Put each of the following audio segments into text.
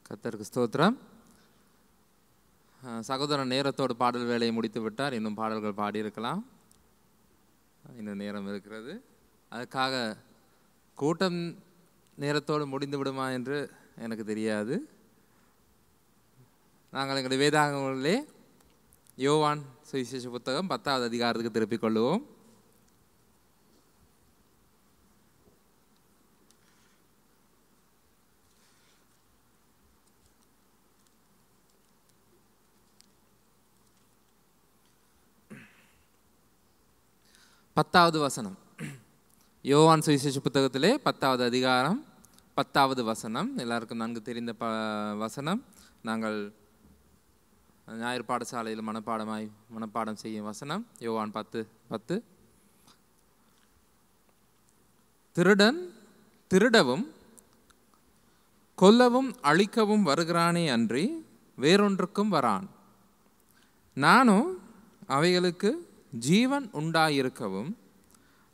கர்த்தருக்கு ஸ்தோத்திரம். சகோதரன் நேரத்தோடு பாடல் வேலையை முடித்து விட்டார். இன்னும் பாடல்கள் பாடியிருக்கலாம், இன்னும் நேரம் இருக்கிறது. அதுக்காக கூட்டம் நேரத்தோடு முடிந்து விடுமா என்று எனக்கு தெரியாது. நாங்கள் எங்களுடைய வேதாகங்களிலே யோவான் சுவிசேஷ புத்தகம் 10வது அதிகாரத்துக்கு திருப்பிக் கொள்ளுவோம். பத்தாவது வசனம், யோவான் சுவிசேஷ புத்தகத்திலே 10வது அதிகாரம் 10வது வசனம். எல்லாருக்கும் நன்கு தெரிந்த வசனம். நாங்கள் ஞாயிறு பாடசாலையில் மனப்பாடம் செய்யும் வசனம். யோவான் 10:10. திருடன் திருடவும் கொல்லவும் அழிக்கவும் வருகிறானே அன்றி வேறொன்றுக்கும் வரான். நானும் அவைகளுக்கு ஜீவன் உண்டாயிருக்கவும்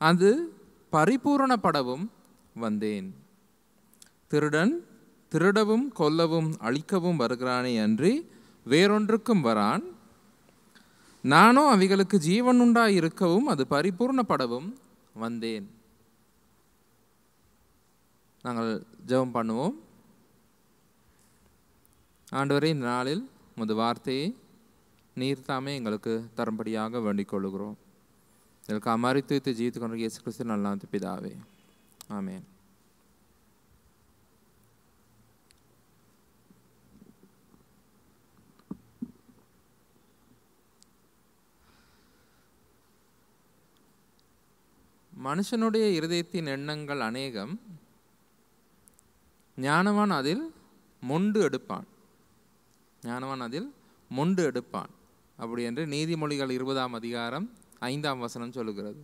அது பரிபூரணப்படவும் வந்தேன். திருடன் திருடவும் கொல்லவும் அழிக்கவும் வருகிறானே அன்றி வேறொன்றுக்கும் வரான். நானும் அவைகளுக்கு ஜீவன் உண்டாயிருக்கவும் அது பரிபூர்ணப்படவும் வந்தேன். நாங்கள் ஜெபம் பண்ணுவோம். ஆண்டவரே, இந்த நாளில் உமது வார்த்தையை நீர் தாமே எங்களுக்கு தரும்படியாக வேண்டிக் கொள்ளுகிறோம். எங்களுக்கு அமரித்து ஜீவித்து கொண்ட இயேசு கிறிஸ்து நல்ல பிதாவே, ஆமென். மனுஷனுடைய இருதயத்தின் எண்ணங்கள் அநேகம், ஞானவான் அதில் மொண்டு எடுப்பான். ஞானவான் அதில் மொண்டு எடுப்பான் அப்படி என்று நீதிமொழிகள் 20ஆம் அதிகாரம் 5ஆம் வசனம் சொல்லுகிறது.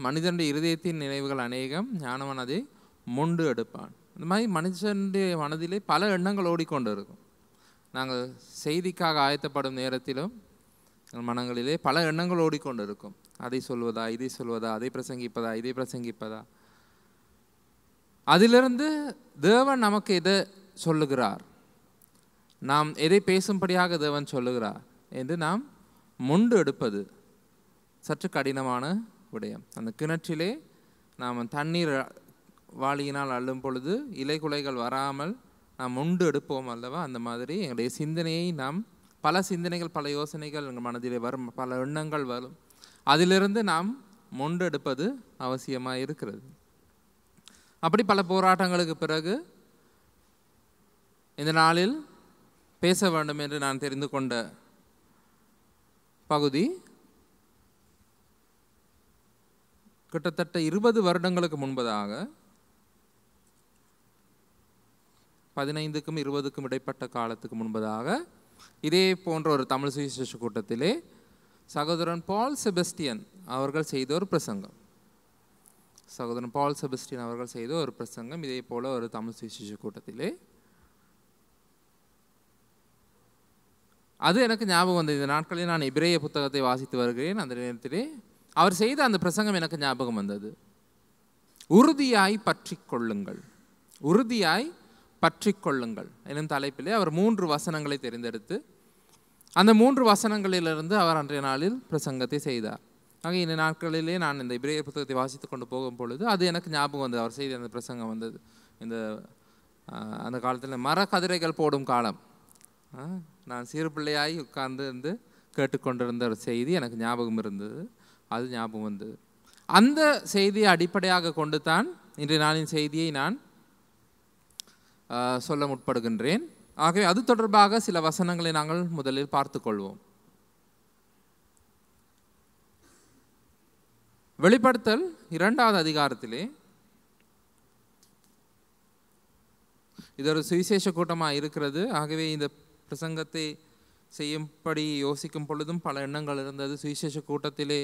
மனிதனுடைய இருதயத்தின் நினைவுகள் அநேகம், ஞானவான் அதை மொண்டு எடுப்பான். இந்த மாதிரி மனுஷனுடைய மனதிலே பல எண்ணங்கள் ஓடிக்கொண்டு இருக்கும். நாங்கள் செய்திக்காக ஆயத்தப்படும் நேரத்திலும் மனங்களிலே பல எண்ணங்கள் ஓடிக்கொண்டு இருக்கும். அதை சொல்வதா, இதை சொல்வதா, அதை பிரசங்கிப்பதா, இதை பிரசங்கிப்பதா. அதிலிருந்து தேவன் நமக்கு எதை சொல்லுகிறார், நாம் எதை பேசும்படியாக தேவன் சொல்லுகிறார் என்று நாம் மொண்டு எடுப்பது சற்று கடினமான விடயம். அந்த கிணற்றிலே நாம் தண்ணீர் வாளியினால் அள்ளும் பொழுது இலை குலைகள் வராமல் நாம் மொண்டு எடுப்போம் அல்லவா? அந்த மாதிரி எங்களுடைய சிந்தனையை நாம் பல சிந்தனைகள், பல யோசனைகள் எங்கள் மனதிலே வரும், பல எண்ணங்கள் வரும். அதிலிருந்து நாம் மொண்டு எடுப்பது அவசியமாக இருக்கிறது. அப்படி பல போராட்டங்களுக்கு பிறகு இந்த நாளில் பேச வேண்டும் என்று நான் தெரிந்து கொண்ட பகுதி கிட்டத்தட்ட 20 வருடங்களுக்கு முன்பதாக, 15க்கும் 20க்கும் இடைப்பட்ட காலத்துக்கு முன்பதாக, இதே போன்ற ஒரு தமிழ் சுவிசேஷ கூட்டத்திலே சகோதரன் பால் செபஸ்டியன் அவர்கள் செய்த ஒரு பிரசங்கம். சகோதரன் பால் செபஸ்டியன் அவர்கள் செய்த ஒரு பிரசங்கம் இதே போல ஒரு தமிழ் சுவிசேஷ கூட்டத்திலே. அது எனக்கு ஞாபகம் வந்தது. இந்த நாட்களில் நான் எபிரேய புத்தகத்தை வாசித்து வருகிறேன். அந்த நேரத்திலே அவர் செய்த அந்த பிரசங்கம் எனக்கு ஞாபகம் வந்தது. உறுதியாய் பற்றி கொள்ளுங்கள், உறுதியாய் பற்றி கொள்ளுங்கள் எனும் தலைப்பிலே அவர் 3 வசனங்களை தெரிந்தெடுத்து அந்த 3 வசனங்களிலிருந்து அவர் அன்றைய நாளில் பிரசங்கத்தை செய்தார். ஆக இந்த நாட்களிலே நான் இந்த எபிரேய புத்தகத்தை வாசித்து கொண்டு போகும் பொழுது அது எனக்கு ஞாபகம் வந்தது. அவர் செய்த அந்த பிரசங்கம் வந்தது. அந்த காலத்தில் மரக்கதிரைகள் போடும் காலம், நான் சிறு பிள்ளையாய் உட்கார்ந்து இருந்து கேட்டுக்கொண்டிருந்த ஒரு செய்தி எனக்கு ஞாபகம் இருந்தது. அது ஞாபகம் வந்தது. அந்த செய்தியை அடிப்படையாக கொண்டு தான் இன்றைய நாளின் செய்தியை நான் சொல்ல முற்படுகின்றேன். ஆகவே அது தொடர்பாக சில வசனங்களை நாங்கள் முதலில் பார்த்து கொள்வோம். வெளிப்படுத்தல் 2வது அதிகாரத்திலே, இது ஒரு சுவிசேஷ கூட்டமாக இருக்கிறது. ஆகவே இந்த பிரசங்கத்தை செய்யும்படி யோசிக்கும் பொழுதும் பல எண்ணங்கள் இருந்தது. சுவிசேஷ கூட்டத்திலே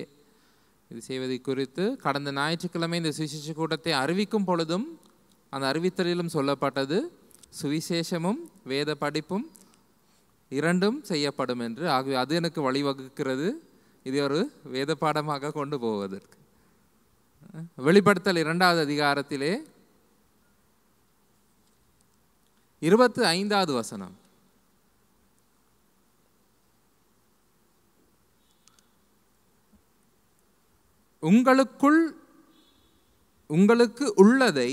இது செய்வதை குறித்து கடந்த ஞாயிற்றுக்கிழமை இந்த சுவிசேஷ கூட்டத்தை அறிவிக்கும் பொழுதும் அந்த அறிவித்தலிலும் சொல்லப்பட்டது, சுவிசேஷமும் வேத படிப்பும் 2ம் செய்யப்படும் என்று. ஆகவே அது எனக்கு வழிவகுக்கிறது இது ஒரு வேத பாடமாக கொண்டு போவதற்கு. வெளிப்படுத்தல் 2வது அதிகாரத்திலே 25வது வசனம். உங்களுக்கு உள்ளதை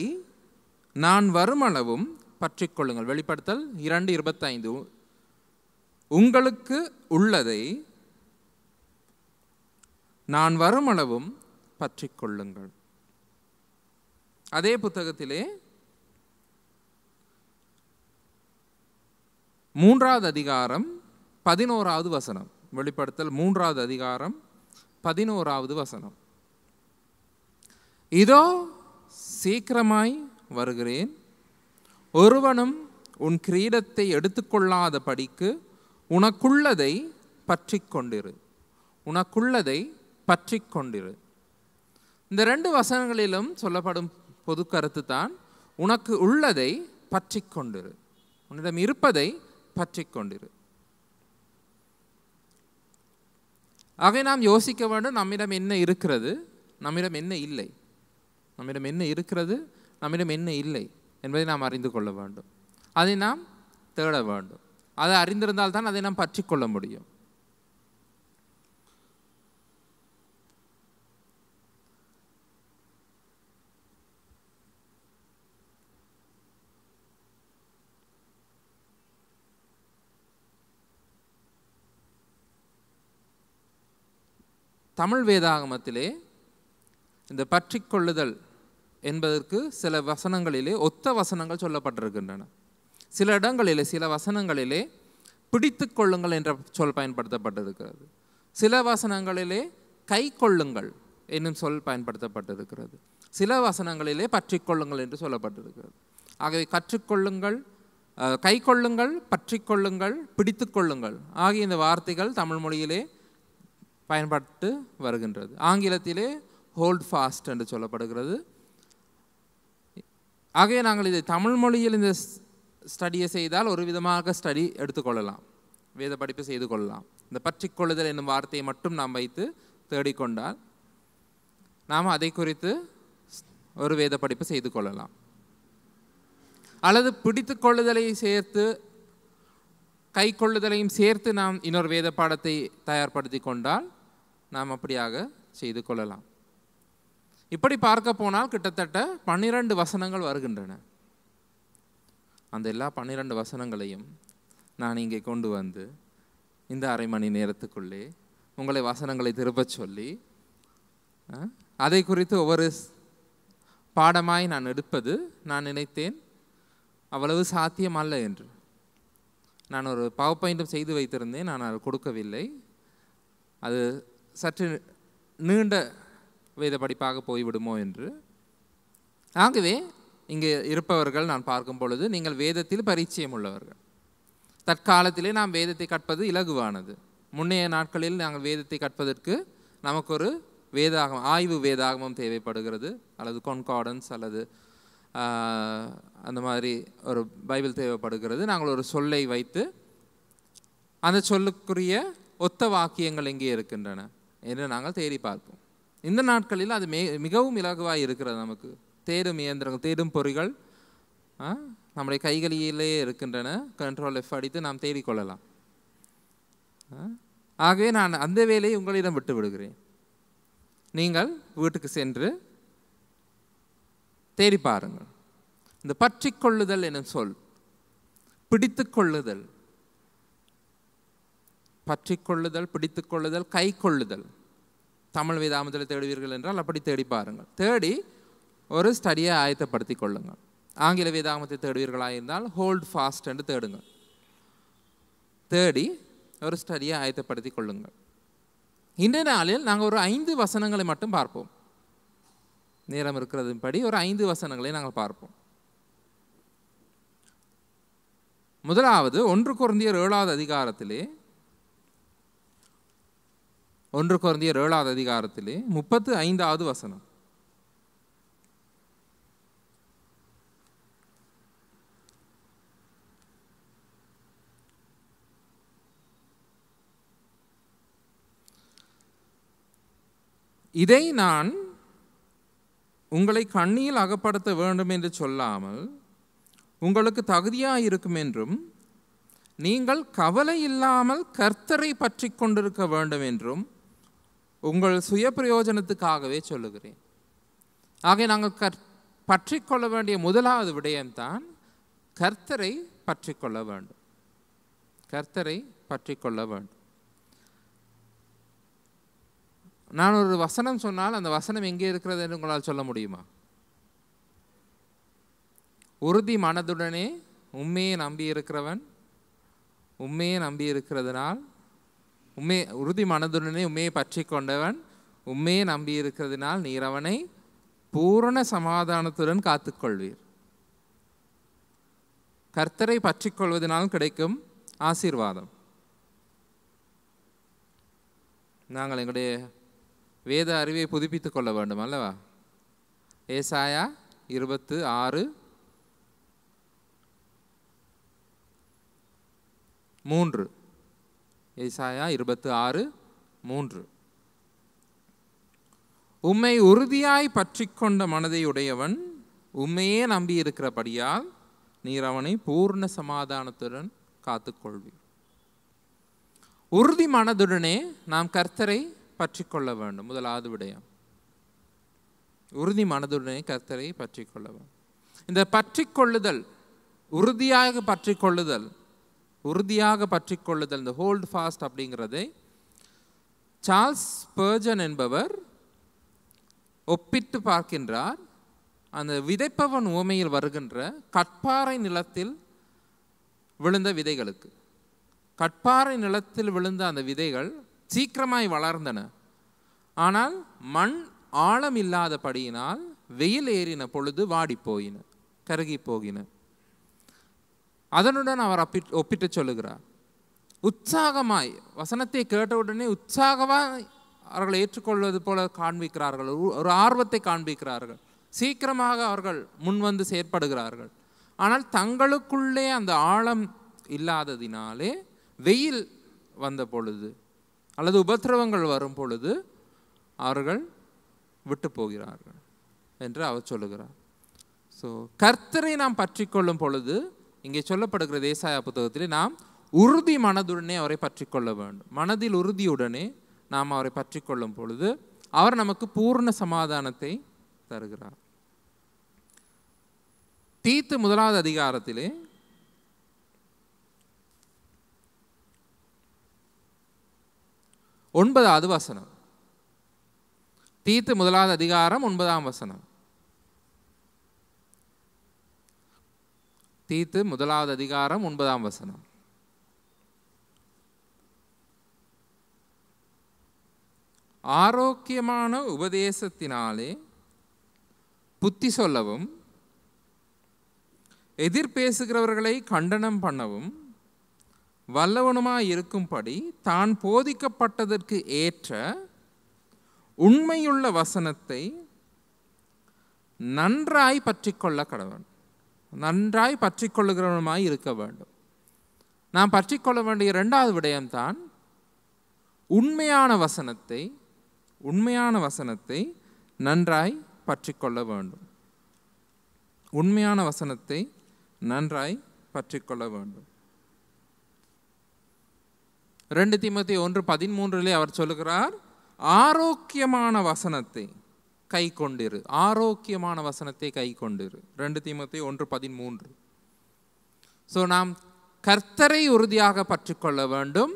நான் வருமளவும் பற்றிக்கொள்ளுங்கள். வெளிப்படுத்தல் 2:25. உங்களுக்கு உள்ளதை நான் வருமளவும் பற்றிக்கொள்ளுங்கள். அதே புத்தகத்திலே 3வது அதிகாரம் 11வது வசனம். வெளிப்படுத்தல் 3வது அதிகாரம் 11வது வசனம். இதோ சீக்கிரமாய் வருகிறேன், ஒருவனும் உன் கிரீடத்தை எடுத்துக்கொள்ளாத படிக்கு உனக்குள்ளதை பற்றி கொண்டிரு. உனக்குள்ளதை பற்றி கொண்டிரு. இந்த 2 வசனங்களிலும் சொல்லப்படும் பொது கருத்து தான், உனக்கு உள்ளதை பற்றி கொண்டிரு, உன்னிடம் இருப்பதை பற்றி கொண்டிரு. ஆகவே நாம் யோசிக்க வேண்டும், நம்மிடம் என்ன இருக்கிறது, நம்மிடம் என்ன இல்லை. நம்மிடம் என்ன இருக்கிறது, நம்மிடம் என்ன இல்லை என்பதை நாம் அறிந்து கொள்ள வேண்டும். அதை நாம் தேட வேண்டும். அதை அறிந்திருந்தால் தான் அதை நாம் பற்றி கொள்ள முடியும். தமிழ் வேதாகமத்திலே இந்த பற்றி கொள்ளுதல் என்பதற்கு சில வசனங்களிலே ஒத்த வசனங்கள் சொல்லப்பட்டிருக்கின்றன. சில இடங்களிலே, சில வசனங்களிலே பிடித்து கொள்ளுங்கள் என்ற சொல் பயன்படுத்தப்பட்டிருக்கிறது. சில வசனங்களிலே கை கொள்ளுங்கள் என்னும் சொல் பயன்படுத்தப்பட்டிருக்கிறது. சில வசனங்களிலே பற்றி கொள்ளுங்கள் என்று சொல்லப்பட்டிருக்கிறது. ஆகவே கற்றுக்கொள்ளுங்கள், கை கொள்ளுங்கள், பற்றி கொள்ளுங்கள், பிடித்து கொள்ளுங்கள் ஆகிய இந்த வார்த்தைகள் தமிழ் மொழியிலே பயன்பட்டு வருகின்றது. ஆங்கிலத்திலே ஹோல்ட் ஃபாஸ்ட் என்று சொல்லப்படுகிறது. ஆகவே நாங்கள் இதை தமிழ் மொழியில் இந்த ஸ்டடியை செய்தால் ஒரு விதமாக ஸ்டடி எடுத்துக்கொள்ளலாம், வேத படிப்பு செய்து கொள்ளலாம். இந்த பற்றி கொள்ளுதல் என்னும் வார்த்தையை மட்டும் நாம் வைத்து தேடிக்கொண்டால் நாம் அதை குறித்து ஒரு வேத படிப்பு செய்து கொள்ளலாம். அல்லது பிடித்து கொள்ளுதலை சேர்த்து கை கொள்ளுதலையும் சேர்த்து நாம் இன்னொரு வேத பாடத்தை தயார்படுத்தி கொண்டால் நாம் அப்படியாக செய்து கொள்ளலாம். இப்படி பார்க்க போனால் கிட்டத்தட்ட 12 வசனங்கள் வருகின்றன. அந்த எல்லா 12 வசனங்களையும் நான் இங்கே கொண்டு வந்து இந்த அரை மணி நேரத்துக்குள்ளே உங்களை வசனங்களை திருப்ப சொல்லி அதை குறித்து ஒவ்வொரு பாடமாய் நான் எடுப்பது நான் நினைத்தேன் அவ்வளவு சாத்தியம் அல்ல என்று. நான் ஒரு பவர் பாயிண்ட்டும் செய்து வைத்திருந்தேன், நான் அதை கொடுக்கவில்லை. அது சற்று நீண்ட வேத படிப்பாக போய்விடுமோ என்று. ஆகவே இங்கே இருப்பவர்கள் நான் பார்க்கும் பொழுது நீங்கள் வேதத்தில் பரிச்சயம் உள்ளவர்கள். தற்காலத்திலே நாம் வேதத்தை கற்பது இலகுவானது. முன்னைய நாட்களில் நாங்கள் வேதத்தை கற்பதற்கு நமக்கு ஒரு வேதாகமம், ஆய்வு வேதாகமம் தேவைப்படுகிறது, அல்லது கொன்கார்டன்ஸ் அல்லது அந்த மாதிரி ஒரு பைபிள் தேவைப்படுகிறது. நாங்கள் ஒரு சொல்லை வைத்து அந்த சொல்லுக்குரிய ஒத்த வாக்கியங்கள் எங்கே இருக்கின்றன என்று நாங்கள் தேடி பார்ப்போம். இந்த நாட்களில் அது மிகவும் இலகுவாக இருக்கிறது. நமக்கு தேடும் இயந்திரங்கள், தேடும் பொறிகள் நம்முடைய கைகளிலே இருக்கின்றன. கண்ட்ரோல் F அடித்து நாம் தேடிக்கொள்ளலாம். ஆகவே நான் அந்த வேலையை உங்களிடம் விட்டு விடுகிறேன். நீங்கள் வீட்டுக்கு சென்று தேடி பாருங்கள். இந்த பற்றி கொள்ளுதல் எனும் சொல், பிடித்து கொள்ளுதல், பற்றி கொள்ளுதல், பிடித்து கொள்ளுதல், கை கொள்ளுதல். தமிழ் வேதாகமத்தில் தேடுவீர்கள் என்றால் அப்படி தேடி பாருங்கள். தேடி ஒரு ஸ்டடியை ஆயத்தப்படுத்தி கொள்ளுங்கள். ஆங்கில வேதாகமத்தை தேடுவீர்களாக இருந்தால் ஹோல்ட் ஃபாஸ்ட் என்று தேடுங்கள். தேடி ஒரு ஸ்டடியை ஆயத்தப்படுத்தி கொள்ளுங்கள். இன்றைய நாளில் நாங்கள் ஒரு 5 வசனங்களை மட்டும் பார்ப்போம். நேரம் இருக்கிறதுபடி ஒரு 5 வசனங்களை நாங்கள் பார்ப்போம். முதலாவது 1 கொரிந்தியர் 7வது அதிகாரத்திலே 1 கொரிந்தியர் 7வது அதிகாரத்திலே 35வது வசனம். இதை நான் உங்களை கண்ணியில் அகப்படுத்த வேண்டும் என்று சொல்லாமல் உங்களுக்கு தகுதியாக இருக்கும் என்றும் நீங்கள் கவலை இல்லாமல் கர்த்தரை பற்றி கொண்டிருக்க வேண்டும் என்றும் உங்கள் சுய பிரயோஜனத்துக்காகவே சொல்லுகிறேன். ஆக நாங்கள் பற்றி கொள்ள வேண்டிய முதலாவது விடயம்தான் கர்த்தரை பற்றி கொள்ள வேண்டும். கர்த்தரை பற்றி கொள்ள வேண்டும். நான் ஒரு வசனம் சொன்னால் அந்த வசனம் எங்கே இருக்கிறது என்று உங்களால் சொல்ல முடியுமா? உறுதி மனதுடனே உண்மையை நம்பி இருக்கிறவன் உண்மையை நம்பி இருக்கிறதுனால் உறுதி மனதுடனே உண்மையை பற்றி கொண்டவன் உண்மையை நம்பி இருக்கிறதுனால் நீர் அவனை பூரண சமாதானத்துடன் காத்துக்கொள்வீர். கர்த்தரை பற்றி கொள்வதனால் கிடைக்கும் ஆசீர்வாதம். நாங்கள் எங்களுடைய வேத அறிவை புதுப்பித்துக் கொள்ள வேண்டும் அல்லவா? ஏசாயா 26:3. ஏசாயா 26:3. உம்மை உறுதியாய் பற்றி கொண்ட மனதை உடையவன் உம்மையே நம்பி இருக்கிறபடியால் நீர் அவனை பூர்ண சமாதானத்துடன் காத்துக்கொள்வீர். உறுதி மனதுடனே நாம் கர்த்தரை பற்றி கொள்ள வேண்டும். முதலாவது விடயம், உறுதி மனதுடனே கர்த்தரை பற்றி கொள்ள வேண்டும். இந்த பற்றி கொள்ளுதல், உறுதியாக பற்றி கொள்ளுதல், இந்த ஹோல்ட் ஃபாஸ்ட் அப்படிங்கிறதை சார்ல்ஸ் ஸ்பர்ஜன் என்பவர் ஒப்பிட்டு பார்க்கின்றார். அந்த விதைப்பவன் உவமையில் வருகின்ற கற்பாறை நிலத்தில் விழுந்த விதைகளுக்கு. கற்பாறை நிலத்தில் விழுந்த அந்த விதைகள் சீக்கிரமாய் வளர்ந்தன. ஆனால் மண் ஆழம் இல்லாதபடியினால் வெயில் ஏறின பொழுது வாடி போயின, கருகி போகின. அதனுடன் அவர் ஒப்பிட்டு சொல்லுகிறார். உற்சாகமாய் வசனத்தை கேட்டவுடனே உற்சாகமாய் அவர்களை ஏற்றுக்கொள்வது போல காண்பிக்கிறார்கள். ஒரு ஆர்வத்தை காண்பிக்கிறார்கள். சீக்கிரமாக அவர்கள் முன்வந்து செயற்படுகிறார்கள். ஆனால் தங்களுக்குள்ளே அந்த ஆழம் இல்லாததினாலே வெயில் வந்த பொழுது அல்லது உபத்திரவங்கள் வரும் பொழுது அவர்கள் விட்டு போகிறார்கள் என்று அவர் சொல்லுகிறார். ஸோ கர்த்தரை நாம் பற்றி கொள்ளும் பொழுது இங்கே சொல்லப்படுகிற ஏசாயா புத்தகத்திலே நாம் உறுதி மனதுடனே அவரை பற்றி கொள்ள வேண்டும். மனதில் உறுதியுடனே நாம் அவரை பற்றி கொள்ளும் பொழுது அவர் நமக்கு பூர்ண சமாதானத்தை தருகிறார். தீத்து 1வது அதிகாரத்திலே 9வது வசனம். தீத்து 1வது அதிகாரம் 9ஆம் வசனம். தீத்து 1வது அதிகாரம் 9ஆம் வசனம். ஆரோக்கியமான உபதேசத்தினாலே புத்தி சொல்லவும் எதிர்பேசுகிறவர்களை கண்டனம் பண்ணவும் வல்லவனுமாய் இருக்கும்படி தான் போதிக்கப்பட்டதற்கு ஏற்ற உண்மையுள்ள வசனத்தை நன்றாய் பற்றி கொள்ள கடவன். நன்றாய் பற்றி கொள்ளுகிறவனுமாய் இருக்க வேண்டும். நாம் பற்றி கொள்ள வேண்டிய 2வது விடயம்தான் உண்மையான வசனத்தை நன்றாய் பற்றி கொள்ள வேண்டும். உண்மையான வசனத்தை நன்றாய் பற்றி கொள்ள வேண்டும். 2 தீமோத்தேயு 1:13 அவர் சொல்லுகிறார், ஆரோக்கியமான வசனத்தை கை கொண்டிரு. ஆரோக்கியமான வசனத்தை கை கொண்டிரு. 2 தீமோத்தேயு 1:13. ஸோ நாம் கர்த்தரை உறுதியாக பற்றி கொள்ள வேண்டும்.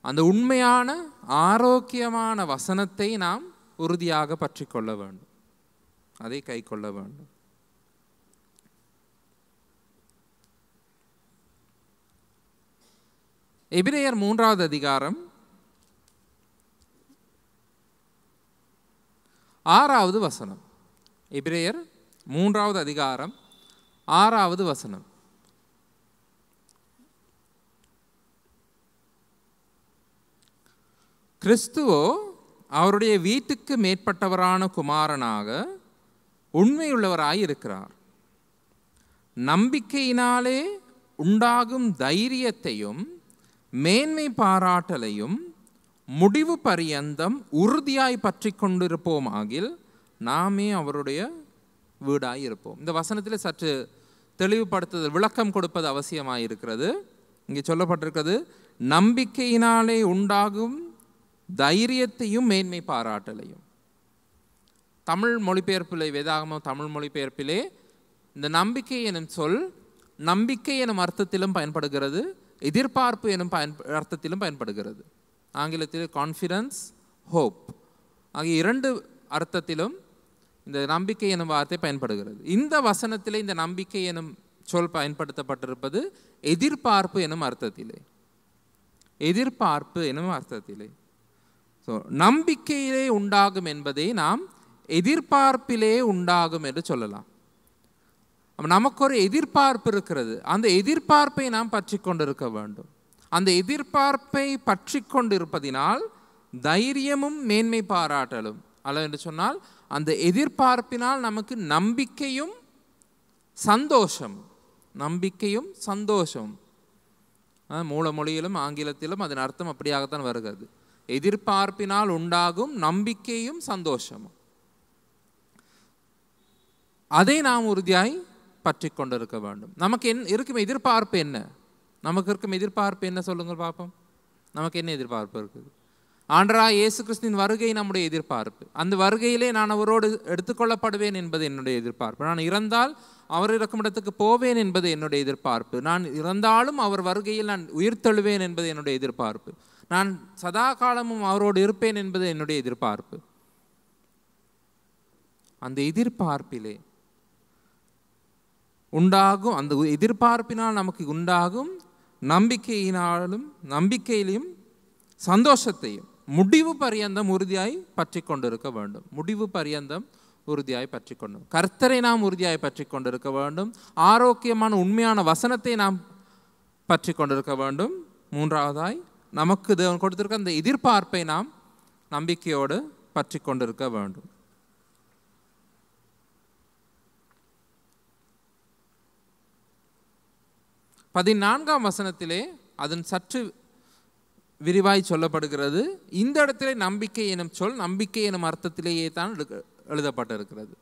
அந்த உண்மையான ஆரோக்கியமான வசனத்தை நாம் உறுதியாக பற்றி கொள்ள வேண்டும். அதை கை கொள்ள வேண்டும். எபிரேயர் 3வது அதிகாரம் 6வது வசனம். எபிரேயர் 3வது அதிகாரம் 6வது வசனம். கிறிஸ்துவோ அவருடைய வீட்டுக்கு மேற்பட்டவரான குமாரனாக உண்மையுள்ளவராய் இருக்கிறார். நம்பிக்கையினாலே உண்டாகும் தைரியத்தையும் மேன்மை பாராட்டலையும் முடிவு பரியந்தம் உறுதியாய் பற்றி கொண்டிருப்போமாகில் நாமே அவருடைய வீடாய் இருப்போம். இந்த வசனத்தில் சற்று தெளிவுபடுத்துதல் விளக்கம் கொடுப்பது அவசியமாயிருக்கிறது. இங்கே சொல்லப்பட்டிருக்கிறது, நம்பிக்கையினாலே உண்டாகும் தைரியத்தையும் மேன்மை பாராட்டலையும். தமிழ் மொழிபெயர்ப்பிலே, வேதாகமம் தமிழ் மொழிபெயர்ப்பிலே இந்த நம்பிக்கை எனும் சொல் நம்பிக்கை எனும் அர்த்தத்திலும் பயன்படுகிறது, எதிர்பார்ப்பு எனும் அர்த்தத்திலும் பயன்படுகிறது. ஆங்கிலத்தில் கான்ஃபிடன்ஸ், ஹோப் ஆகிய 2 அர்த்தத்திலும் இந்த நம்பிக்கை எனும் வார்த்தை பயன்படுகிறது. இந்த வசனத்திலே இந்த நம்பிக்கை எனும் சொல் பயன்படுத்தப்பட்டிருப்பது எதிர்பார்ப்பு எனும் அர்த்தத்திலே. எதிர்பார்ப்பு எனும் அர்த்தத்திலே. ஸோ நம்பிக்கையிலே உண்டாகும் என்பதை நாம் எதிர்பார்ப்பிலே உண்டாகும் என்று சொல்லலாம். நமக்கு ஒரு எதிர்பார்ப்பு இருக்கிறது, அந்த எதிர்பார்ப்பை நாம் பற்றி கொண்டிருக்க வேண்டும். அந்த எதிர்பார்ப்பை பற்றி கொண்டிருப்பதினால் தைரியமும் மேன்மை பாராட்டலும் அல்ல என்று சொன்னால், அந்த எதிர்பார்ப்பினால் நமக்கு நம்பிக்கையும் சந்தோஷம், நம்பிக்கையும் சந்தோஷம். மூல மொழியிலும் ஆங்கிலத்திலும் அதன் அர்த்தம் அப்படியாகத்தான் வருகிறது. எதிர்பார்ப்பினால் உண்டாகும் நம்பிக்கையும் சந்தோஷமும், அதை நாம் உறுதியாய் பற்றி கொண்டிருக்க வேண்டும். நமக்கு இருக்கும் எதிர்பார்ப்பு என்ன? நமக்கு இருக்கும் எதிர்பார்ப்பு என்ன சொல்லுங்கள் பார்ப்போம். நமக்கு என்ன எதிர்பார்ப்பு இருக்குது? ஆண்டவராகிய இயேசு கிறிஸ்துவின் வருகை நம்முடைய எதிர்பார்ப்பு. அந்த வருகையிலே நான் அவரோடு எடுத்துக்கொள்ளப்படுவேன் என்பது என்னுடைய எதிர்பார்ப்பு. நான் இறந்தால் அவர் இருக்கும் இடத்துக்கு போவேன் என்பது என்னுடைய எதிர்பார்ப்பு. நான் இறந்தாலும் அவர் வருகையில் நான் உயிர்த்தெழுவேன் என்பது என்னுடைய எதிர்பார்ப்பு. நான் சதா காலமும் அவரோடு இருப்பேன் என்பது என்னுடைய எதிர்பார்ப்பு. அந்த எதிர்பார்ப்பிலே உண்டாகும், அந்த எதிர்பார்ப்பினால் நமக்கு உண்டாகும் நம்பிக்கையிலையும் சந்தோஷத்தையும் முடிவு பரியந்தம் உறுதியாய் பற்றி கொண்டிருக்க வேண்டும். முடிவு பரியந்தம் உறுதியாய் பற்றி கொண்டு, கர்த்தரை நாம் உறுதியாய் பற்றி கொண்டிருக்க வேண்டும். ஆரோக்கியமான உண்மையான வசனத்தை நாம் பற்றி கொண்டிருக்க வேண்டும். 3வதாய் நமக்கு தேவன் கொடுத்திருக்க அந்த எதிர்பார்ப்பை நாம் நம்பிக்கையோடு பற்றி கொண்டிருக்க வேண்டும். பதினான்காம் வசனத்திலே அதன் சற்று விரிவாய் சொல்லப்படுகிறது. இந்த இடத்திலே நம்பிக்கை எனும் சொல் நம்பிக்கை எனும் அர்த்தத்திலேயே தான் எழுதப்பட்டிருக்கிறது.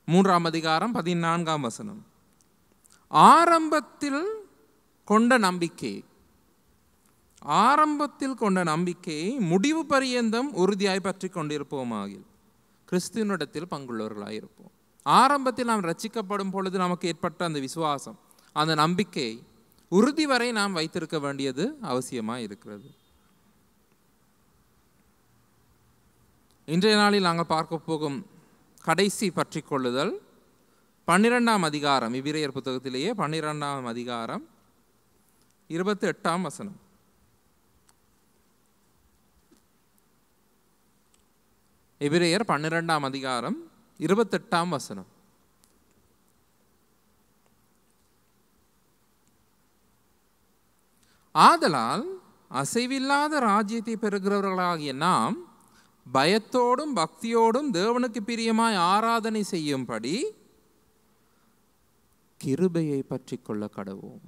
3ஆம் அதிகாரம் 14ஆம் வசனம். ஆரம்பத்தில் கொண்ட நம்பிக்கை, ஆரம்பத்தில் கொண்ட நம்பிக்கையை முடிவு பரியந்தம் உறுதியாய் பற்றி கொண்டிருப்போமாகில் கிறிஸ்துவனிடத்தில் பங்குள்ளவர்களாயிருப்போம். ஆரம்பத்தில் நாம் ரட்சிக்கப்படும் பொழுது நமக்கு ஏற்பட்ட அந்த விசுவாசம், அந்த நம்பிக்கை உறுதி வரை நாம் வைத்திருக்க வேண்டியது அவசியமாக இருக்கிறது. இன்றைய நாளில் நாங்கள் பார்க்க போகும் கடைசி பற்றி கொள்ளுதல் 12ஆம் அதிகாரம், எபிரேயர் புத்தகத்திலேயே 12ஆம் அதிகாரம் 28ஆம் வசனம். எபிரேயர் 12ஆம் அதிகாரம் 28ஆம் வசனம். ஆதலால் அசைவில்லாத ராஜ்யத்தை பெறுகிறவர்களாகிய நாம் பயத்தோடும் பக்தியோடும் தேவனுக்கு பிரியமாய் ஆராதனை செய்யும்படி கிருபையை பற்றி கொள்ள கடவோம்.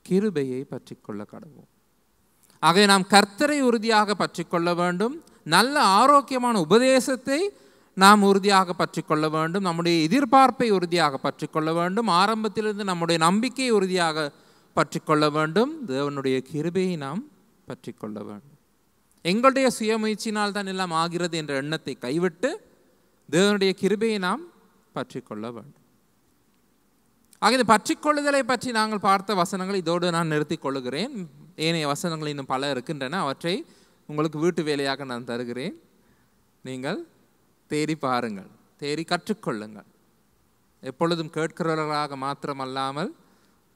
கிருபையை பற்றி கொள்ள கடவோம். ஆகவே நாம் கர்த்தரை உறுதியாக பற்றி கொள்ள வேண்டும். நல்ல ஆரோக்கியமான உபதேசத்தை நாம் உறுதியாக பற்றி கொள்ள வேண்டும். நம்முடைய எதிர்பார்ப்பை உறுதியாக பற்றி கொள்ள வேண்டும். ஆரம்பத்திலிருந்து நம்முடைய நம்பிக்கையை உறுதியாக பற்றி கொள்ள வேண்டும். தேவனுடைய கிருபையை நாம் பற்றி கொள்ள வேண்டும். எங்களுடைய சுயமுயற்சினால் தான் எல்லாம் ஆகிறது என்ற எண்ணத்தை கைவிட்டு தேவனுடைய கிருபையை நாம் பற்றி கொள்ள வேண்டும். ஆக இந்த பற்றி கொள்ளுதலை பற்றி நாங்கள் பார்த்த வசனங்கள் இதோடு நான் நிறுத்தி கொள்ளுகிறேன். ஏனைய வசனங்கள் இன்னும் பல இருக்கின்றன. அவற்றை உங்களுக்கு வீட்டு வேலையாக நான் தருகிறேன். நீங்கள் தேடி பாருங்கள், தேடி கற்றுக்கொள்ளுங்கள். எப்பொழுதும் கேட்கிறவர்களாக மாத்திரமல்லாமல்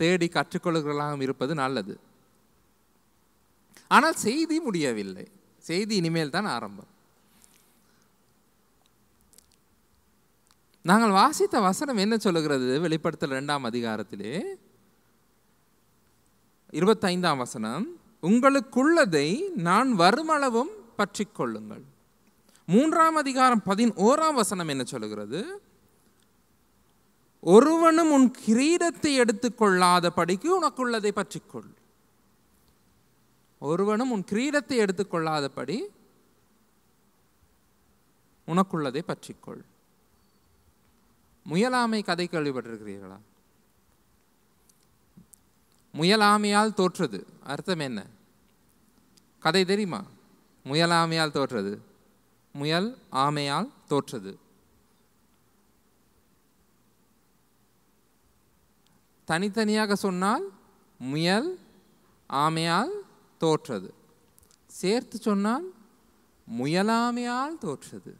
தேடி கற்றுக்கொள்கிறவர்களாக இருப்பது நல்லது. ஆனால் செய்தி முடியவில்லை, செய்தி இனிமேல் தான் ஆரம்பம். நாங்கள் வாசித்த வசனம் என்ன சொல்லுகிறது? வெளிப்படுத்தல் 2ஆம் அதிகாரத்திலே 25ஆம் வசனம், உங்களுக்குள்ளதை நான் வருமளவும் பற்றி கொள்ளுங்கள். 3ஆம் அதிகாரம் 11ஆம் வசனம் என்ன சொல்லுகிறது? ஒருவனும் உன் கிரீடத்தை எடுத்துக்கொள்ளாத படிக்கு உனக்குள்ளதை பற்றிக்கொள். ஒருவனும் உன் கிரீடத்தை எடுத்துக்கொள்ளாதபடி உனக்குள்ளதை பற்றிக்கொள். முயலாமை கதை கேள்விப்பட்டிருக்கிறீர்களா? முயல் ஆமையால் தோற்றது. அர்த்தம் என்ன? கதை தெரியுமா? முயல் ஆமையால் தோற்றது. முயல் ஆமையால் தோற்றது. தனித்தனியாக சொன்னால் முயல் ஆமையால் தோற்றது. சேர்த்து சொன்னால் முயலாமையால் தோற்றது.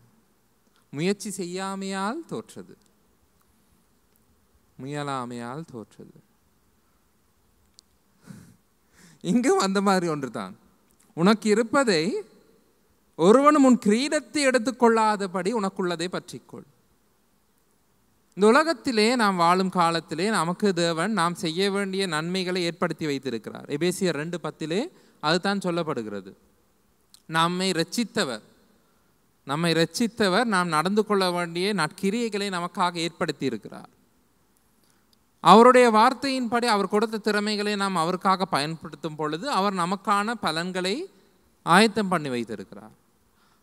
முயற்சி செய்யாமையால் தோற்றது. முயலாமையால் தோற்றது. இங்கும் அந்த மாதிரி ஒன்று தான். உனக்கு இருப்பதை ஒருவனும் உன் கிரீடத்தை எடுத்துக்கொள்ளாதபடி உனக்குள்ளதை பற்றிக்கொள். இந்த உலகத்திலே நாம் வாழும் காலத்திலே நமக்கு தேவன் நாம் செய்ய வேண்டிய நன்மைகளை ஏற்படுத்தி வைத்திருக்கிறார். எபேசியர் 2:10 அதுதான் சொல்லப்படுகிறது. நம்மை ரட்சித்தவர் நாம் நடந்து கொள்ள வேண்டிய நற்கிரியைகளை நமக்காக ஏற்படுத்தி இருக்கிறார். அவருடைய வார்த்தையின்படி அவர் கொடுத்த திறமைகளை நாம் அவருக்காக பயன்படுத்தும் பொழுது அவர் நமக்கான பலன்களை ஆயத்தம் பண்ணி வைத்திருக்கிறார்.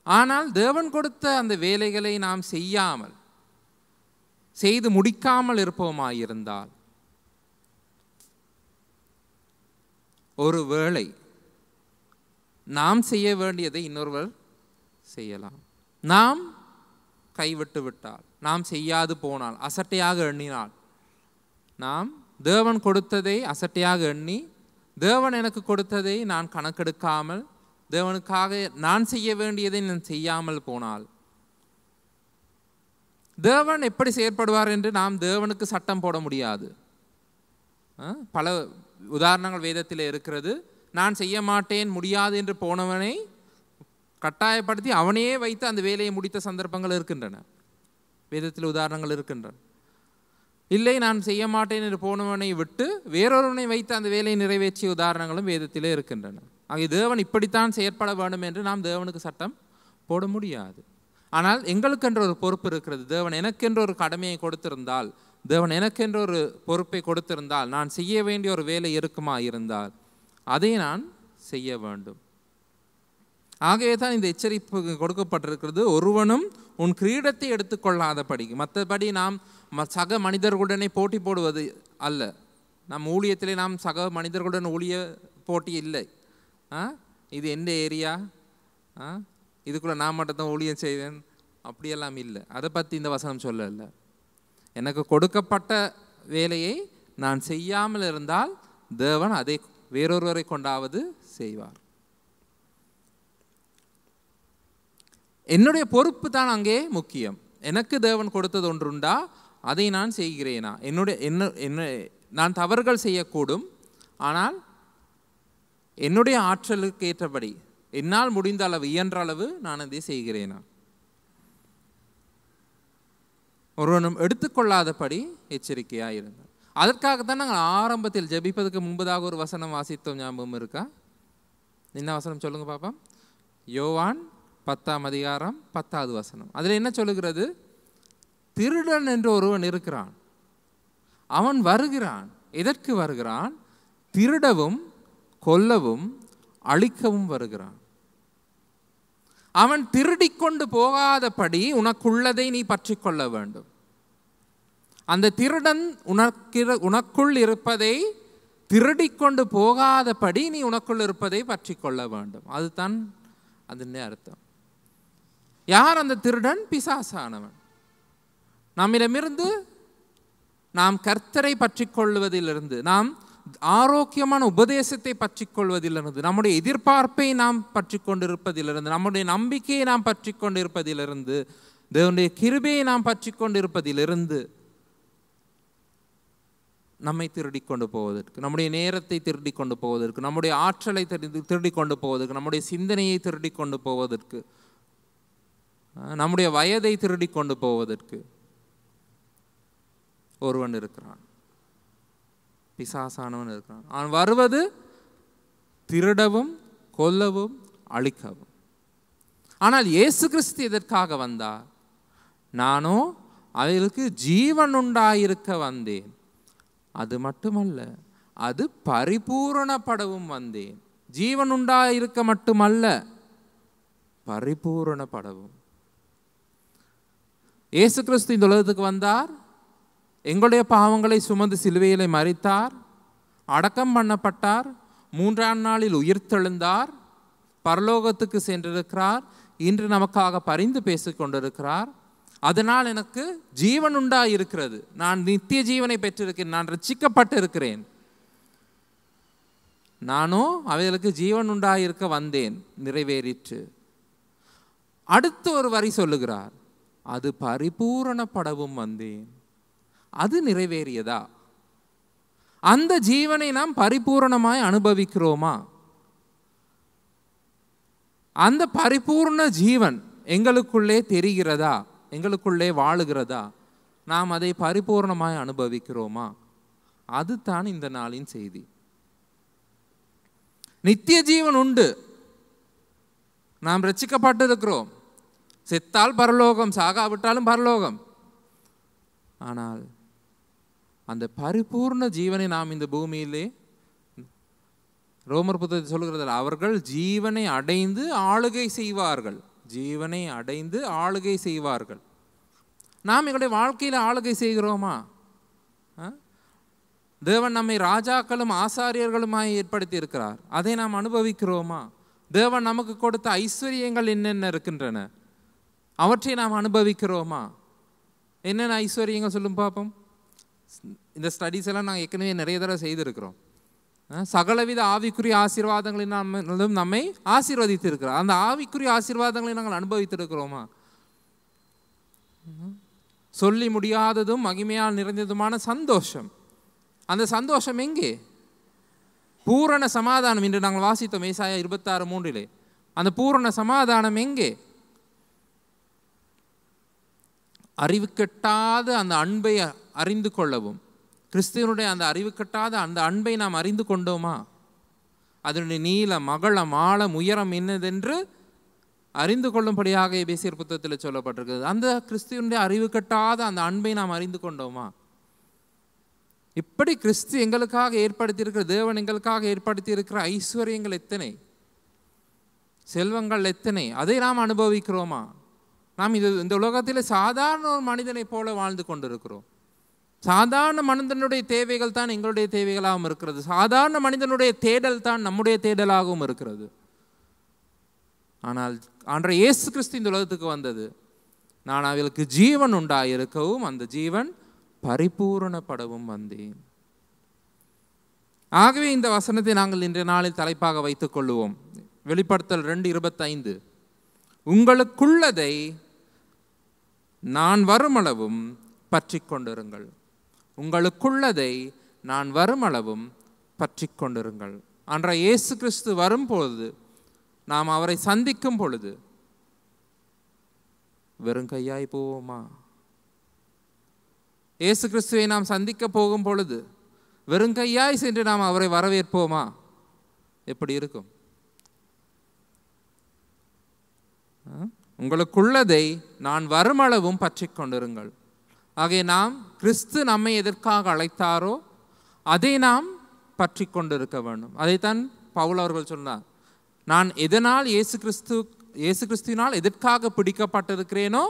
ஆனால் தேவன் கொடுத்த அந்த வேலைகளை நாம் செய்து முடிக்காமல் இருப்போமாயிருந்தால், ஒரு வேளை நாம் செய்ய வேண்டியதை இன்னொருவர் செய்யலாம். நாம் கைவிட்டு விட்டால், நாம் செய்யாது போனால், அசட்டையாக எண்ணினால், நாம் தேவன் கொடுத்ததை அசட்டையாக எண்ணி தேவன் எனக்கு கொடுத்ததை நான் கணக்கெடுக்காமல் தேவனுக்காக நான் செய்ய வேண்டியதை நான் செய்யாமல் போனால், தேவன் எப்படி செயற்படுவார் என்று நாம் தேவனுக்கு சட்டம் போட முடியாது. பல உதாரணங்கள் வேதத்தில் இருக்கிறது. நான் செய்ய மாட்டேன், முடியாது என்று போனவனை கட்டாயப்படுத்தி அவனையே வைத்து அந்த வேலையை முடித்த சந்தர்ப்பங்கள் இருக்கின்றன. வேதத்தில் உதாரணங்கள் இருக்கின்றன. இல்லை, நான் செய்ய மாட்டேன் என்று போனவனை விட்டு வேறொருவனை வைத்து அந்த வேலையை நிறைவேற்றிய உதாரணங்களும் வேதத்திலே இருக்கின்றன. ஆகிய தேவன் இப்படித்தான் செயற்பட வேண்டும் என்று நாம் தேவனுக்கு சட்டம் போட முடியாது. ஆனால் எங்களுக்கென்ற ஒரு பொறுப்பு இருக்கிறது. தேவன் எனக்கென்ற ஒரு கடமையை கொடுத்திருந்தால், தேவன் எனக்கென்ற ஒரு பொறுப்பை கொடுத்திருந்தால், நான் செய்ய வேண்டிய ஒரு வேலை இருக்குமா இருந்தால் அதை நான் செய்ய வேண்டும். ஆகவே தான் இந்த எச்சரிப்பு கொடுக்கப்பட்டிருக்கிறது. ஒருவனும் உன் கிரீடத்தை எடுத்துக்கொள்ளாதபடி. மற்றபடி நாம் சக மனிதர்களுடனே போட்டி போடுவது அல்ல. நம் ஊழியத்திலே நாம் சக மனிதர்களுடன் ஊழிய போட்டி இல்லை. இது எந்த ஏரியா, இதுக்குள்ளே நான் மட்டும்தான் ஊழியம் செய்வேன் அப்படியெல்லாம் இல்லை. அதை பற்றி இந்த வசனம் சொல்லலை. எனக்கு கொடுக்கப்பட்ட வேலையை நான் செய்யாமல் இருந்தால் தேவன் அதை வேறொருவரை கொண்டாவது செய்வார். என்னுடைய பொறுப்பு தான் அங்கே முக்கியம். எனக்கு தேவன் கொடுத்தது ஒன்றுண்டா, அதை நான் செய்கிறேனா? நான் தவறுகள் செய்யக்கூடும், ஆனால் என்னுடைய ஆற்றலுக்கு ஏற்றபடி என்னால் முடிந்த அளவு, இயன்ற அளவு நான் அதை செய்கிறேனா? ஒருவனும் எடுத்துக்கொள்ளாதபடி எச்சரிக்கையாக இருந்தார். அதற்காகத்தான் நாங்கள் ஆரம்பத்தில் ஜெபிப்பதற்கு முன்பதாக ஒரு வசனம் வாசித்தோம். ஞாபகம் இருக்கா? என்ன வசனம் சொல்லுங்க பாப்பா? யோவான் 10:10 அதில் என்ன சொல்லுகிறது? திருடன் என்று ஒருவன் இருக்கிறான், அவன் வருகிறான். எதற்கு வருகிறான்? திருடவும் கொல்லவும் அழிக்கவும் வருகிறான். அவன் திருடிக்கொண்டு போகாதபடி உனக்குள்ளதை நீ பற்றி கொள்ள வேண்டும். அந்த திருடன் உனக்குள் இருப்பதை திருடிக்கொண்டு போகாதபடி நீ உனக்குள் இருப்பதை பற்றி கொள்ள வேண்டும். அதுதான் அதன் அர்த்தம். யார் அந்த திருடன்? பிசாசானவன். நம்மிடமிருந்து நாம் கர்த்தரை பற்றி கொள்வதிலிருந்து, நாம் ஆரோக்கியமான உபதேசத்தை பற்றி கொள்வதிலிருந்து, நம்முடைய எதிர்பார்ப்பை நாம் பற்றி கொண்டிருப்பதிலிருந்து, நம்முடைய நம்பிக்கையை நாம் பற்றி கொண்டிருப்பதிலிருந்து, தேவனுடைய கிருபையை நாம் பற்றி கொண்டிருப்பதிலிருந்து நம்மை திருடி கொண்டு போவதற்கு, நம்முடைய நேரத்தை திருடி கொண்டு போவதற்கு, நம்முடைய ஆற்றலை திருடி கொண்டு போவதற்கு, நம்முடைய சிந்தனையை திருடி கொண்டு போவதற்கு, நம்முடைய வயதை திருடி கொண்டு போவதற்கு ஒருவன் இருக்கிறான். பிசாசானவன் இருக்கிறான். அவன் வருவது திருடவும் கொல்லவும் அழிக்கவும். ஆனால் இயேசு கிறிஸ்து எதற்காக வந்தார்? நானோ அவர்களுக்கு ஜீவன் உண்டாயிருக்க வந்தேன், அது மட்டுமல்ல அது பரிபூரணப்படவும் வந்தேன். ஜீவன் உண்டாயிருக்க மட்டுமல்ல, பரிபூரணப்படவும். இயேசு கிறிஸ்து இந்த உலகத்துக்கு வந்தார், எங்களுடைய பாவங்களை சுமந்து சிலுவையிலே மரித்தார், அடக்கம் பண்ணப்பட்டார், 3ஆம் நாளில் உயிர்த்தெழுந்தார், பரலோகத்துக்கு சென்றிருக்கிறார், இன்று நமக்காக பரிந்து பேசிக் கொண்டிருக்கிறார். அதனால் எனக்கு ஜீவன் உண்டாயிருக்கிறது, நான் நித்திய ஜீவனை பெற்றிருக்கிறேன், நான் ரட்சிக்கப்பட்டு இருக்கிறேன். நானோ அவைகளுக்கு ஜீவன் உண்டாயிருக்க வந்தேன், நிறைவேறிற்று. அடுத்து ஒரு வரி சொல்லுகிறார், அது பரிபூரணப்படவும் வந்தேன். அது நிறைவேறியதா? அந்த ஜீவனை நாம் பரிபூரணமாய் அனுபவிக்கிறோமா? அந்த பரிபூர்ண ஜீவன் எங்களுக்குள்ளே தெரிகிறதா? எங்களுக்குள்ளே வாழுகிறதா? நாம் அதை பரிபூர்ணமாய் அனுபவிக்கிறோமா? அதுதான் இந்த நாளின் செய்தி. நித்திய ஜீவன் உண்டு, நாம் ரட்சிக்கப்பட்டிருக்கிறோம். செத்தால் பரலோகம், சாகாவிட்டாலும் பரலோகம். ஆனால் அந்த பரிபூர்ண ஜீவனை நாம் இந்த பூமியிலே, ரோமர் புத்தகத்தில் சொல்லுகிறது, அவர்கள் ஜீவனை அடைந்து ஆளுகை செய்வார்கள். ஜீவனை அடைந்து ஆளுகை செய்வார்கள். நாம் எங்களுடைய வாழ்க்கையில் ஆளுகை செய்கிறோமா? தேவன் நம்மை ராஜாக்களும் ஆசாரியர்களுமாய் ஏற்படுத்தி இருக்கிறார், அதை நாம் அனுபவிக்கிறோமா? தேவன் நமக்கு கொடுத்த ஐஸ்வர்யங்கள் என்னென்ன இருக்கின்றன, அவற்றை நாம் அனுபவிக்கிறோமா? என்னென்ன ஐஸ்வர்யங்கள் சொல்லும் பார்ப்போம். இந்த ஸ்டடீஸ் எல்லாம் நாங்கள் ஏற்கனவே நிறைய தடவை செய்திருக்கிறோம். சகலவித ஆவிக்குரிய ஆசீர்வாதங்களை நம்மை ஆசீர்வதித்திருக்கிறார். அந்த ஆவிக்குரிய ஆசீர்வாதங்களை நாங்கள் அனுபவித்திருக்கிறோமா? சொல்லி முடியாததும் மகிமையால் நிறைந்ததுமான சந்தோஷம், அந்த சந்தோஷம் எங்கே? பூரண சமாதானம். இன்று நாங்கள் வாசித்தோம் ஏசாயா 26:3. அந்த பூரண சமாதானம் எங்கே? அறிவு கெட்டாத அந்த அன்பை அறிந்து கொள்ளவும், கிறிஸ்துவனுடைய அந்த அறிவு கெட்டாத அந்த அன்பை நாம் அறிந்து கொண்டோமா? அதனுடைய நீளம், அகலம், ஆழம், உயரம் என்னதென்று அறிந்து கொள்ளும்படியாக எபேசியர் புத்தகத்தில் சொல்லப்பட்டிருக்கிறது. அந்த கிறிஸ்துவனுடைய அறிவு கெட்டாத அந்த அன்பை நாம் அறிந்து கொண்டோமா? இப்படி கிறிஸ்து எங்களுக்காக ஏற்படுத்தியிருக்கிற, தேவன் எங்களுக்காக ஏற்படுத்தி இருக்கிற ஐஸ்வர்யங்கள் எத்தனை, செல்வங்கள் எத்தனை, அதை நாம் அனுபவிக்கிறோமா? நாம் இந்த உலகத்தில் சாதாரண ஒரு மனிதனை போல வாழ்ந்து கொண்டிருக்கிறோம். சாதாரண மனிதனுடைய தேவைகள் தான் எங்களுடைய தேவைகளாகவும் இருக்கிறது. சாதாரண மனிதனுடைய தேடல் தான் நம்முடைய தேடலாகவும் இருக்கிறது. ஆனால் ஆண்டவர் இயேசு கிறிஸ்து இந்த உலகத்துக்கு வந்தது, நான் அவர்களுக்கு ஜீவன் உண்டாயிருக்கவும் அந்த ஜீவன் பரிபூரணப்படவும் வந்தேன். ஆகவே இந்த வசனத்தை நாங்கள் இன்றைய நாளில் தலைப்பாக வைத்துக் கொள்ளுவோம். வெளிப்படுத்தல் 2:25, உங்களுக்குள்ளதை நான் வருமளவும் பற்றி கொண்டிருங்கள். உங்களுக்குள்ளதை நான் வருமளவும் பற்றி கொண்டிருங்கள். அன்றைய இயேசு கிறிஸ்து வரும்பொழுது, நாம் அவரை சந்திக்கும் பொழுது வெறும் கையாய் போவோமா? இயேசு கிறிஸ்துவை நாம் சந்திக்க போகும் பொழுது வெறும் கையாய் சென்று நாம் அவரை வரவேற்போமா? எப்படி இருக்கும்? உங்களுக்குள்ளதை நான் வருமளவும் பற்றி கொண்டிருங்கள். ஆகவே நாம் கிறிஸ்து நம்மை எதற்காக அழைத்தாரோ அதை நாம் பற்றி கொண்டிருக்க வேண்டும். அதைத்தான் பவுல் அவர்கள் சொன்னார், நான் எதனால் இயேசு கிறிஸ்துவினால் எதற்காக பிடிக்கப்பட்டிருக்கிறேனோ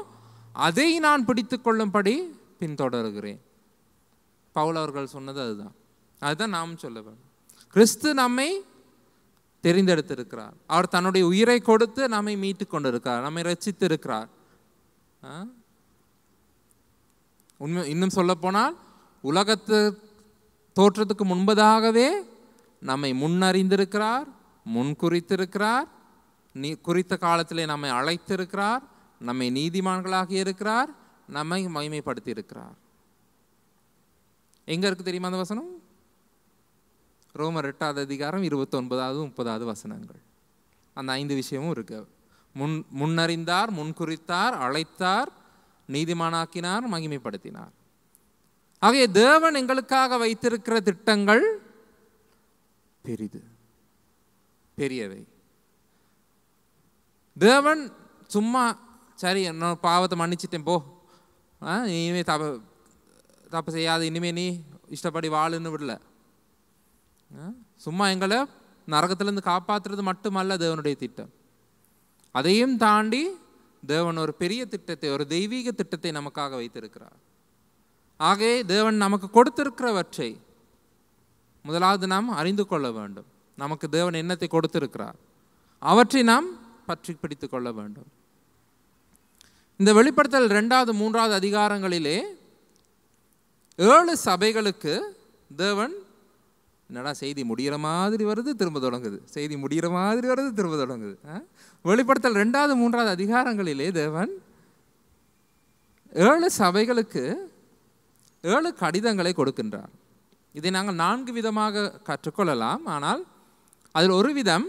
அதை நான் பிடித்து கொள்ளும்படி பின்தொடர்கிறேன். பவுல் அவர்கள் சொன்னது அதுதான் நாம் சொல்ல வேண்டும். கிறிஸ்து நம்மை தெரிந்தெடுத்திருக்கிறார். அவர் தன்னுடைய உயிரை கொடுத்து நம்மை மீட்டு கொண்டிருக்கிறார், நம்மை ரட்சித்து இருக்கிறார். உண்மை இன்னும் சொல்ல போனால், உலகத்து தோற்றத்துக்கு முன்பதாகவே நம்மை முன்னறிந்திருக்கிறார், முன் குறித்திருக்கிறார், குறித்த காலத்திலே நம்மை அழைத்திருக்கிறார், நம்மை நீதிமான்களாக இருக்கிறார், நம்மை மகிமைப்படுத்தி இருக்கிறார். எங்க இருக்கு தெரியுமா அந்த வசனம்? ரோமர் 8ஆம் அதிகாரம் 29வது 30வது வசனங்கள். அந்த 5 விஷயமும் இருக்கு. முன்னறிந்தார், முன்குறித்தார், அழைத்தார், நீதிமானாக்கினார், மகிமைப்படுத்தினார். ஆகவே தேவன் எங்களுக்காக வைத்திருக்கிற திட்டங்கள் பெரியவை. தேவன் சும்மா சரி நான் பாவத்தை மன்னிச்சிட்டேன் போ, இனிமே தப்பு செய்யாத, இனிமே நீ இஷ்டப்படி வாழுன்னு விடல. சும்மா எங்களை நரகத்திலிருந்து காப்பாற்றுறது மட்டுமல்ல தேவனுடைய திட்டம். அதையும் தாண்டி தேவன் ஒரு பெரிய திட்டத்தை, ஒரு தெய்வீக திட்டத்தை நமக்காக வைத்திருக்கிறார். ஆகவே தேவன் நமக்கு கொடுத்திருக்கிறவற்றை முதலாவது நாம் அறிந்து கொள்ள வேண்டும். நமக்கு தேவன் என்னத்தை கொடுத்திருக்கிறார், அவற்றை நாம் பற்றி பிடித்து கொள்ள வேண்டும். இந்த வெளிப்படுத்தல் 2வது 3வது அதிகாரங்களிலே 7 சபைகளுக்கு தேவன் என்னடா செய்தி முடிகிற மாதிரி வருது திரும்ப தொடங்குது, செய்தி முடிகிற மாதிரி வருது திரும்ப தொடங்குது. வெளிப்படுத்தல் 2வது 3வது அதிகாரங்களிலே தேவன் 7 சபைகளுக்கு 7 கடிதங்களை கொடுக்கின்றார். இதை நாங்கள் 4 விதமாக கற்றுக்கொள்ளலாம். ஆனால் அதில் ஒரு விதம்,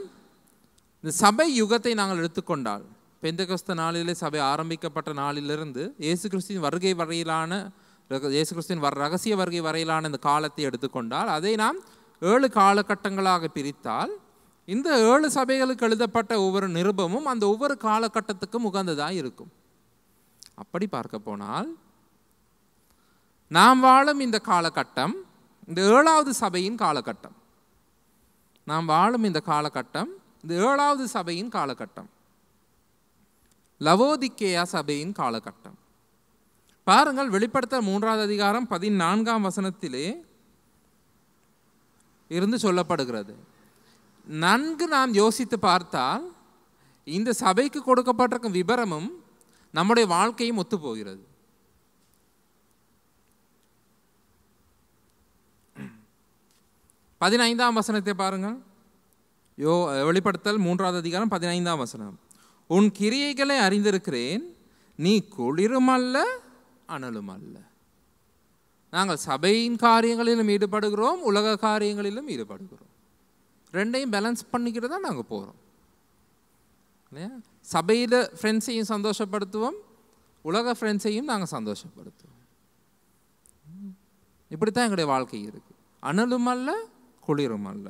இந்த சபை யுகத்தை நாங்கள் எடுத்துக்கொண்டால், பெந்தெகோஸ்தே நாளிலே சபை ஆரம்பிக்கப்பட்ட நாளிலிருந்து இயேசு கிறிஸ்துவின் வருகை வரையிலான, இயேசு கிறிஸ்துவின் ரகசிய வருகை வரையிலான இந்த காலத்தை எடுத்துக்கொண்டால், அதை நாம் 7 காலகட்டங்களாக பிரித்தால், இந்த 7 சபைகளுக்கு எழுதப்பட்ட ஒவ்வொரு நிருபமும் அந்த ஒவ்வொரு காலகட்டத்துக்கும் உகந்ததாக இருக்கும். அப்படி பார்க்க போனால் நாம் வாழும் இந்த காலகட்டம் இந்த 7வது சபையின் காலகட்டம். நாம் வாழும் இந்த காலகட்டம் இந்த 7வது சபையின் காலகட்டம், லவோதிக்கேயா சபையின் காலகட்டம். பாருங்கள், வெளிப்படுத்தல் 3வது அதிகாரம் 14ஆம் வசனத்திலே இருந்து சொல்லப்படுகிறது. நன்கு நாம் யோசித்து பார்த்தால் இந்த சபைக்கு கொடுக்கப்பட்டிருக்கும் விபரமும் நம்முடைய வாழ்க்கையும் ஒத்து போகிறது. 15ஆம் வசனத்தை பாருங்கள். வெளிப்படுத்தல் 3வது அதிகாரம் 15ஆம் வசனம். உன் கிரியைகளை அறிந்திருக்கிறேன், நீ குளிரும் அல்ல அனலும் அல்ல. நாங்கள் சபையின் காரியங்களிலும் ஈடுபடுகிறோம், உலக காரியங்களிலும் ஈடுபடுகிறோம். ரெண்டையும் பேலன்ஸ் பண்ணிக்கிட்டு தான் நாங்கள் போகிறோம் இல்லையா? சபையில் ஃப்ரெண்ட்ஸையும் சந்தோஷப்படுத்துவோம், உலக ஃப்ரெண்ட்ஸையும் நாங்கள் சந்தோஷப்படுத்துவோம். இப்படித்தான் எங்களுடைய வாழ்க்கை இருக்கு. அனலும் அல்ல குளிரும் அல்ல.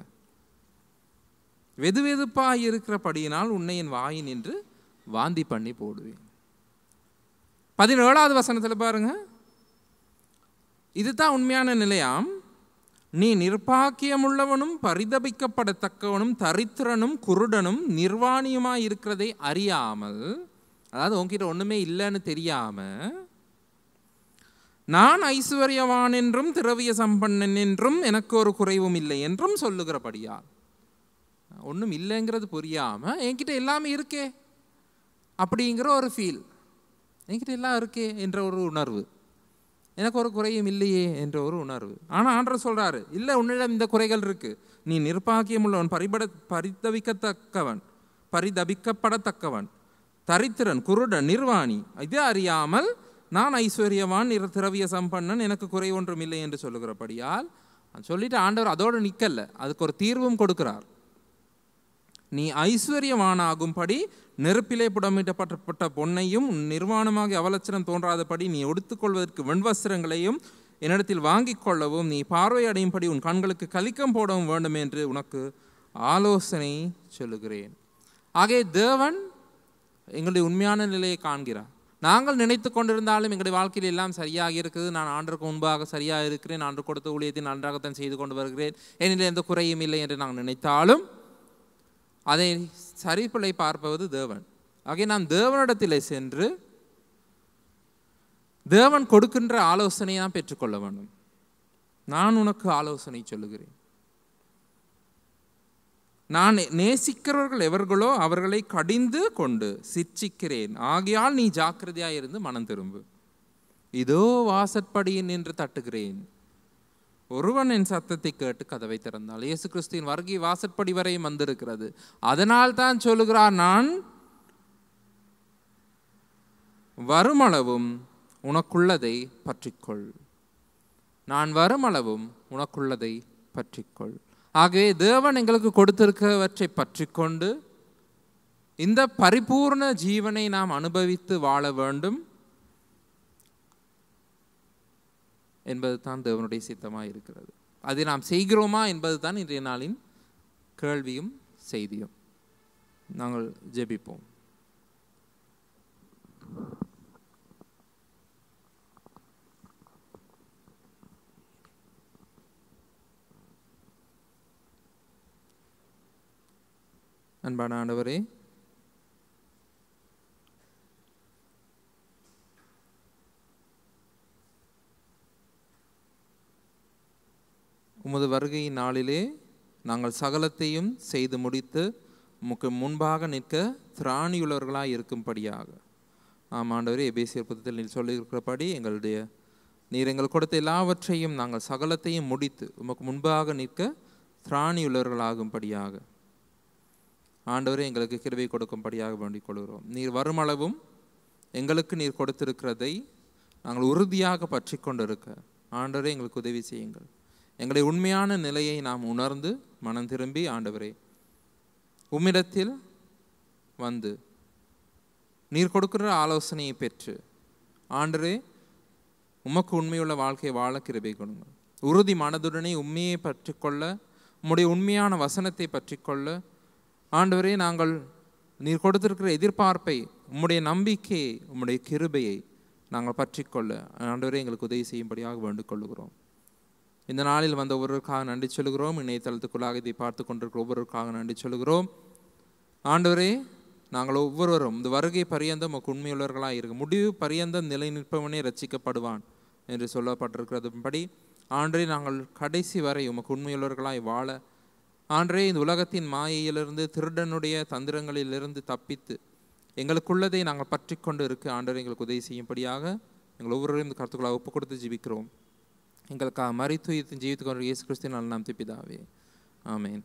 வெது வெதுப்பாக இருக்கிறபடியினால் உன்னை என் வாயின் என்று வாந்தி பண்ணி போடுவேன். 17வது வசனத்தில் பாருங்க, இதுதான் உண்மையான நிலையாம். நீ நிர்பாக்கியமுள்ளவனும் பரிதபிக்கப்படத்தக்கவனும் தரித்திரனும் குருடனும் நிர்வாணியுமாய் இருக்கிறதை அறியாமல், அதாவது உன்கிட்ட ஒண்ணுமே இல்லைன்னு தெரியாம, நான் ஐஸ்வர்யவான் என்றும் திரவிய சம்பன்னன் என்றும் எனக்கு ஒரு குறைவும் இல்லை என்றும் சொல்லுகிறபடியால், ஒன்றும் இல்லைங்கிறது புரியாம என்கிட்ட எல்லாமே இருக்கே அப்படிங்கிற ஒரு ஃபீல், என்கிட்ட எல்லாம் இருக்கே என்ற ஒரு உணர்வு, எனக்கு ஒரு குறையும் இல்லையே என்ற ஒரு உணர்வு. ஆனால் ஆண்டவர் சொல்றாரு, இல்லை, உன்னிடம் இந்த குறைகள் இருக்கு. நீ நிர்பாக்கியம் உள்ளவன், பரிதபிக்கப்படத்தக்கவன், தரித்திரன், குருடன், நிர்வாணி, இது அறியாமல் நான் ஐஸ்வர்யவான் திரவிய சம்பன்னன் எனக்கு குறை ஒன்றும் இல்லை என்று சொல்லுகிறபடியால் சொல்லிட்டு ஆண்டவர் அதோடு நிற்கல, அதுக்கு ஒரு தீர்வும் கொடுக்கிறார். நீ ஐஸ்வர்யவானாகும்படி நெருப்பிலே புடமிட்டப்பட்ட பொன்னையும் நிர்வாணமாக அவலட்சணம் தோன்றாதபடி நீ உடுத்துக்கொள்வதற்கு வெண்வஸ்திரங்களையும் என்னிடத்தில் வாங்கிக் கொள்ளவும், நீ பார்வை அடையும்படி உன் கண்களுக்கு கலிக்கம் போடவும் வேண்டும் என்று உனக்கு ஆலோசனை சொல்லுகிறேன். ஆகவே தேவன் எங்களுடைய உண்மையான நிலையை காண்கிறார். நாங்கள் நினைத்து கொண்டிருந்தாலும் எங்களுடைய வாழ்க்கையில் எல்லாம் சரியாக இருக்குது, நான் ஆண்டருக்கு முன்பாக சரியாக இருக்கிறேன், ஆண்டு கொடுத்த ஊழியத்தை நன்றாகத்தான் செய்து கொண்டு வருகிறேன், என்னில் எந்த குறையும் இல்லை என்று நாங்கள் நினைத்தாலும் அதை சரிப்பிழை பார்ப்பது தேவன். ஆகவே நாம் தேவனிடத்தில் சென்று தேவன் கொடுக்கின்ற ஆலோசனையை நாம் பெற்றுக்கொள்ள வேண்டும். நான் உனக்கு ஆலோசனை சொல்லுகிறேன், நான் நேசிக்கிறவர்கள் எவர்களோ அவர்களை கடிந்து கொண்டு சிட்சிக்கிறேன், ஆகையால் நீ ஜாக்கிரதையாய் இருந்து மனம் திரும்பு. இதோ வாசற்படியில் நின்று தட்டுகிறேன், ஒருவன் என் சத்தத்தை கேட்டு கதவை திறந்தால். இயேசு கிறிஸ்துவின் வருகை வாசற்படி வரையும் வந்திருக்கிறது. அதனால் தான் சொல்லுகிறார், நான் வருமளவும் உனக்குள்ளதை பற்றிக்கொள், நான் வருமளவும் உனக்குள்ளதை பற்றிக்கொள். ஆகவே தேவன் எங்களுக்கு கொடுத்திருக்கிறவற்றை பற்றிக்கொண்டு இந்த பரிபூர்ண ஜீவனை நாம் அனுபவித்து வாழ வேண்டும் என்பது தான் தேவனுடைய சித்தமாக இருக்கிறது. அதை நாம் செய்கிறோமா என்பது தான் இன்றைய நாளின் கேள்வியும் செய்தியும். நாங்கள் ஜெபிப்போம். அன்பான ஆண்டவரே, உமது வருகையின் நாளிலே நாங்கள் சகலத்தையும் செய்து முடித்து உமக்கு முன்பாக நிற்க திராணியுள்ளவர்களாக இருக்கும்படியாக. ஆமாண்டவரே, எபேசியர் புத்தகத்தில் நீர் சொல்லியிருக்கிறபடி நீர் எங்கள் கொடுத்த எல்லாவற்றையும் நாங்கள் சகலத்தையும் முடித்து உமக்கு முன்பாக நிற்க திராணியுள்ளவர்களாகும்படியாக ஆண்டவரே எங்களுக்கு கிருபை கொடுக்கும்படியாக வேண்டிக் கொள்கிறோம். நீர் வருமளவும் எங்களுக்கு நீர் கொடுத்திருக்கிறதை நாங்கள் உறுதியாக பற்றி கொண்டிருக்க ஆண்டவரே எங்களுக்கு உதவி செய்யுங்கள். எங்களுடைய உண்மையான நிலையை நாம் உணர்ந்து மனம் திரும்பி ஆண்டவரே உம்மிடத்தில் வந்து நீர் கொடுக்கிற ஆலோசனையை பெற்று ஆண்டவரே உமக்கு உண்மையுள்ள வாழ்க்கையை வாழ கிருபை கொடுங்கள். உறுதி மனதுடனே உண்மையை பற்றி கொள்ள, உம்முடைய உண்மையான வசனத்தை பற்றி கொள்ள ஆண்டவரே நாங்கள் நீர் கொடுத்திருக்கிற எதிர்பார்ப்பை, உம்முடைய நம்பிக்கையை, உம்முடைய கிருபையை நாங்கள் பற்றி கொள்ள ஆண்டவரே எங்களுக்கு உதவி செய்யும்படியாக வேண்டிக் கொள்ளுகிறோம். இந்த நாளில் வந்த ஒவ்வொருவருக்காக நன்றி சொல்கிறோம். இணையதளத்துக்குள்ளாக இதை பார்த்து கொண்டிருக்கிற ஒவ்வொருவருக்காக நன்றி சொல்கிறோம். ஆண்டவரே நாங்கள் ஒவ்வொருவரும் இந்த வருகை பரியந்தம் உமக்கு உண்மையுள்ளவர்களாக இருக்க, முடிவு பரியந்தம் நிலை நிற்பவனே ரட்சிக்கப்படுவான் என்று சொல்லப்பட்டிருக்கிறதுபடி ஆண்டவரே நாங்கள் கடைசி வரை உமக்கு உண்மையுள்ளவர்களாய் வாழ ஆண்டவரே இந்த உலகத்தின் மாயையிலிருந்து திருடனுடைய தந்திரங்களிலிருந்து தப்பித்து எங்களுக்குள்ளதை நாங்கள் பற்றி கொண்டு இருக்க ஆண்டவரே எங்களுக்கு உதவி செய்யும்படியாக எங்கள் ஒவ்வொருவரையும் இந்த கருத்துக்களாக ஒப்புக் கொடுத்து ஜீவிக்கிறோம். எங்களுக்காக மரித்து ஜீவித்துக் கொண்டு இயேசு கிறிஸ்துவின் நல்ல நாமத்தில் பிதாவே, ஆமென்.